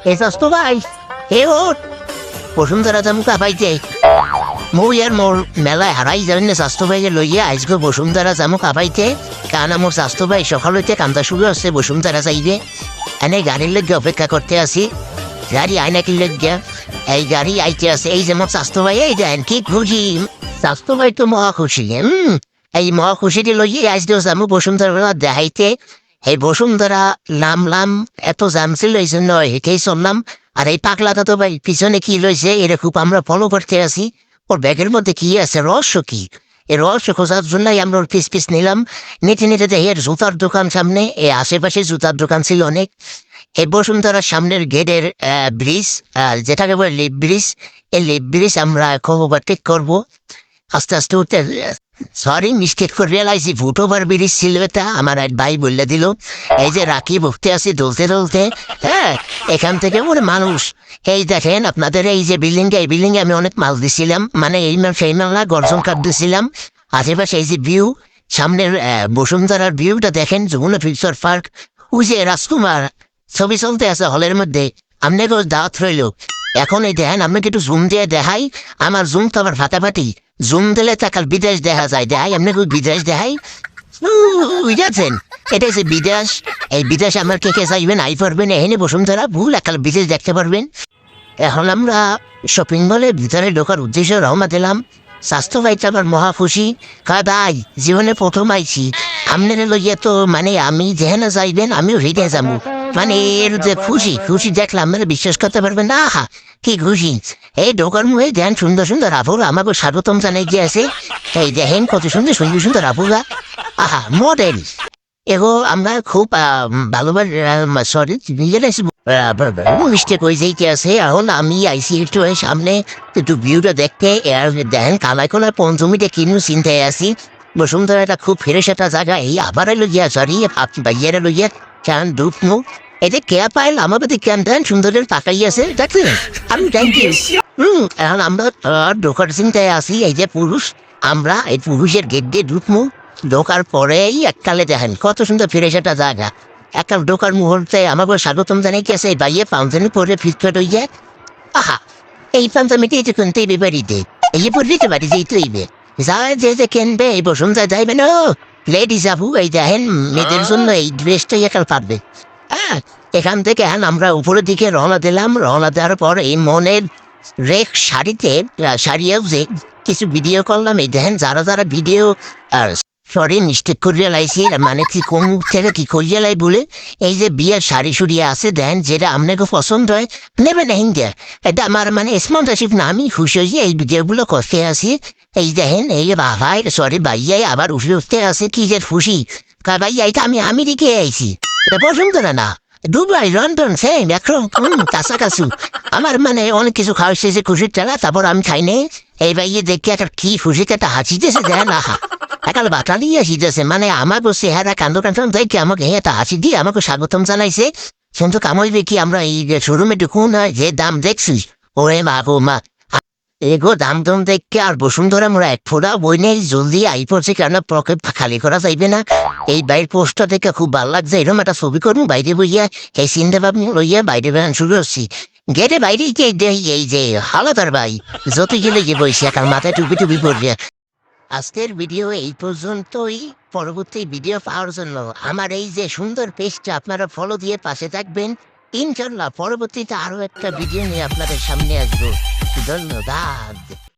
এ স্বাস্থ্য ভাই এ ওর বসুন্ধরা যাবো কাপাইতে মই আর মোর মেলায় হারাই যাবেন না স্বাস্থ্য ভাইকে লইয়া আজকে বসুন্ধরা যাবো কাপাইতে কারণ আমার স্বাস্থ্য ভাই সকাল হইতে কামতা শুরু হচ্ছে বসুন্ধরা যাইবে এনে গাড়ির লোক অপেক্ষা করতে আসি গাড়ি আয়না কি লোক এই গাড়ি আইতে আছে এই যেমন স্বাস্থ্য ভাই এই দেন কি খুশি স্বাস্থ্য ভাই তো মহা খুশি এই মহা খুশিটি লইয়ে আজকে যাবো বসুন্ধরা দেখাইতে এই বসুন্ধরা নামলাম এত জাম ছিল এই জন্য হেঁটেই চললাম আর এই পাগলাটা তো ভাই পিছনে কি লইছে এটা খুব আমরা ফলো করতে আসি ওর ব্যাগের মধ্যে কি আছে রহস্য কি এই রহস্য খোঁজার জন্যই আমরা ওর পিস নিলাম নিতে নিতে দেখি এর জুতার দোকান সামনে এই আশেপাশে জুতার দোকান ছিল অনেক এই বসুন্ধরার সামনের গেটের ব্রিজ যেটাকে বলে লিপ ব্রিজ এই লিপ ব্রিজ আমরা খুব ওভারটেক করবো আস্তে আস্তে উঠতে সরি মিস্টেক করে রিয়েলাইজি ফুট ওভার ব্রিজ ছিল এটা আমার এক ভাই বললে দিল এই যে রাখি বসতে আসি দলতে হ্যাঁ এখান থেকে ওর মানুষ এই দেখেন আপনাদের এই যে বিল্ডিংটা এই বিল্ডিংয়ে আমি অনেক মাল দিছিলাম মানে এই মাল সেই মাল না গর্জন কাঠ দিছিলাম আশেপাশে এই যে ভিউ সামনের বসুন্ধরার ভিউটা দেখেন যমুনা ফিউচার পার্ক ওই যে রাজকুমার ছবি চলতে আছে হলের মধ্যে আপনাকেও দাওয়াত রইল এখন এই দেখেন আপনাকে একটু জুম দিয়ে দেখাই আমার জুম তো আবার ফাটাফাটি জুম দিলে তাকাল বিদেশ দেখা যায় দেখাই আপনাকে বিদেশ দেখাই বুঝেছেন এটা হচ্ছে বিদেশ এই বিদেশ আমার কে চাইবেন আই পারবেন এখানে বসুন্ধরা ভুল একাল বিদেশ দেখতে পারবেন এখন আমরা শপিং মলের ভিতরে ঢোকার উদ্দেশ্যে রওনা দিলাম স্বাস্থ্য ভাইটা আমার মহা খুশি ভাই জীবনে প্রথম আইছি আপনারা লইয়া তো মানে আমি যেখানে যাইবেন আমিও হেঁটে যাবো মানে এর যে খুশি দেখলাম আপনারা বিশ্বাস করতে পারবেন না আহা কি খুশি এই ঢোকার মুখে দেন সুন্দর আপুরা আমাকে স্বাগতম জানাই গিয়েছে এই দেখেন কত সুন্দর আপুরা আহা মডেল এগো আমরা খুব ভালোবাসি সরি মিস্টেক হয়ে যাইতে আছে এখন আমি আইসি একটু সামনে একটু ভিউটা দেখতে দেখেন কালায় পঞ্চমীতে কিনু চিন্তায় আছি বসুন্ধরা একটা খুব ফ্রেশ একটা জায়গা এই আবার লইয়া সরি বাইয়ারা লইয়া চান ডুবনু এতে কে পাইল আমার প্রতি কেন দেন সুন্দরের পাকাই আছে দেখলেন আমি থ্যাংক ইউ এখন আমরা ঢোকার চিন্তায় আছি এই যে পুরুষ আমরা এই পুরুষের গেট দিয়ে ঢুকমু ঢোকার পরেই এককালে দেখেন কত সুন্দর ফ্রেশ একটা জায়গা একাল ঢোকার মুহূর্তে আমাকে স্বাগতম জানাই গেছে এই বাইয়ে পাঞ্জামি পরে ফিটফাট হইয়া আহা এই পাঞ্জামিটি এটা কিনতে হইবে বাড়িতে এই পড়তে বাড়ি যেতে হইবে যায় যে কিনবে এই বসুন্ধরা যাইবে না লেডিস আপু এই দেখেন মেয়েদের জন্য এই ড্রেসটাই একাল পারবে হ্যাঁ এখান থেকে আমরা উপরের দিকে রওনা দিলাম রওনা দেওয়ার পর এই মনের রেক সারিয়েও যে কিছু ভিডিও করলাম এই দেখেন যারা ভিডিও সরি মিস্টেক করিয়া লাইছি মানে কি কোন থেকে কি করিয়া লাই বলে এই যে বিয়ের শাড়ি সুড়িয়ে আছে দেন যেটা আপনাকে পছন্দ হয় নেবেন হিন্দা এটা আমার মানে স্পন্সরশিপ না আমি খুশি হয়েছি এই ভিডিওগুলো করতে আসি এই দেখেন এই ভাই সরি ভাইয়াই আবার উঠতে আছে কি যে খুশি ভাইয়া এটা আমি আমেরিকায় আইছি এটা পছন্দ না দুবাই লন্ডন সেম একরকম কাছাকাছি আমার মানে অনেক কিছু খাওয়াচ্ছে যে খুশির চালা তারপর আমি খাই নে এই ভাইয়ে দেখে একটা কি খুশিতে একটা হাসিতেছে দেন আহা একাল বাটালি আসিতেছে মানে আমার বসে হ্যাঁ কান্দ দেখে আমাকে একটা হাসি দিয়ে আমাকে স্বাগতম জানাইছে কিন্তু কামড়বে কি আমরা এই শোরুমে ঢুকুন যে দাম দেখছিস ওরে মা গো মা এগো দাম দেখে আর বসুন্ধরা মোরা এক ফোড়া বই নেই জলদি আই পড়ছে কেন পকেট খালি করা যাইবে না এই বাইরের পোস্টটা দেখে খুব ভালো লাগছে এরকম একটা ছবি করুন বাইরে বইয়া এই চিন্তা ভাবনা লইয়া বাইরে বেড়ান শুরু হচ্ছি গেটে বাইরে এই যে হালাদার ভাই যত গেলে গিয়ে বইছি এখন মাথায় টুপি পড়বে আজকের ভিডিও এই পর্যন্তই পরবর্তী ভিডিও পাওয়ার জন্য আমার এই যে সুন্দর পেজটা আপনারা ফলো দিয়ে পাশে থাকবেন ইনশাল্লাহ পরবর্তীতে আরো একটা ভিডিও নিয়ে আপনাদের সামনে আসবো ধন্যবাদ।